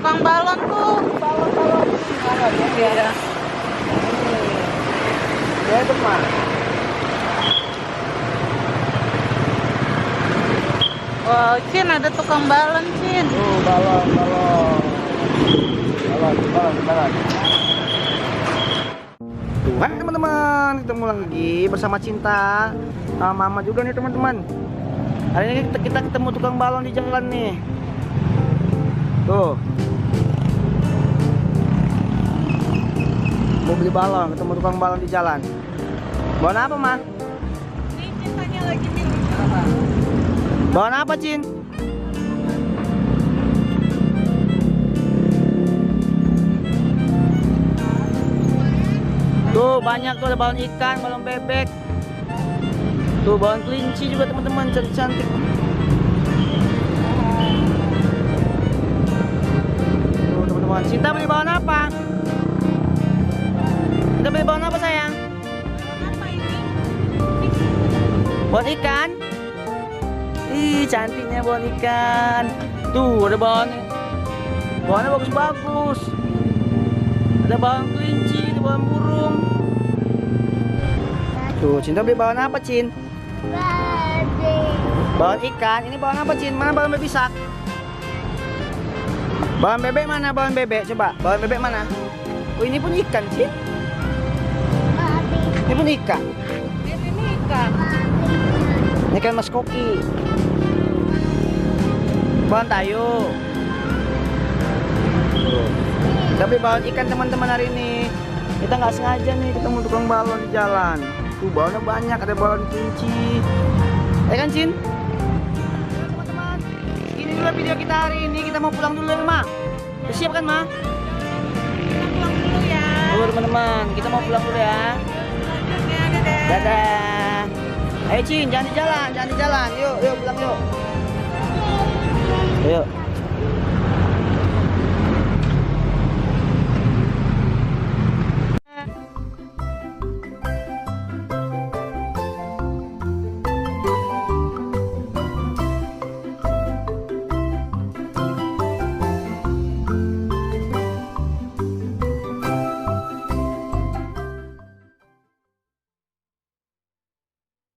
tukang balon tuh. Balon. Iya. Ya itu mah. Wow, Cin, ada tukang balon, Cin. Balon. Hai teman-teman, ketemu lagi bersama Cinta sama Mama juga nih teman-teman. Hari ini kita ketemu tukang balon di jalan nih. Tuh. Mau beli balon, ketemu tukang balon di jalan. Balon apa, Ma? Ini Cintanya lagi milih. Balon apa, Cin? Tuh banyak tuh, ada balon ikan, balon bebek. Tuh balon kelinci juga teman-teman, cantik-cantik. Tuh teman-teman, Cinta beli balon apa? Cinta beli balon apa sayang? Apa ini? Balon ikan? Ih cantiknya balon ikan. Tuh ada balonnya. Balonnya bagus-bagus. Ada balon kelinci, ada balon burung. Tuh, Cinta beli balon apa, Cin? Balon ikan. Ini balon apa, Cin? Mana balon baby shark? Balon bebek mana? Balon bebek, coba. Balon bebek mana? Oh, ini pun ikan, Cin. Ini pun ikan. Ini ikan. Ini kan mas koki. Balon tayo. Tuh. Kita beli balon ikan teman-teman hari ini. Kita nggak sengaja nih ketemu tukang balon di jalan. Tuh balonnya banyak, ada balon kelinci. Ya kan, Cin? Teman-teman, ini dulu video kita hari ini. Kita mau pulang dulu ya, Ma. Udah siap kan, Ma? Kita pulang dulu ya. Tuh teman-teman, kita mau pulang dulu ya. Selanjutnya, dadah. Dadah. Ayo, Cin, jangan di jalan. Yuk pulang yuk. Yuk.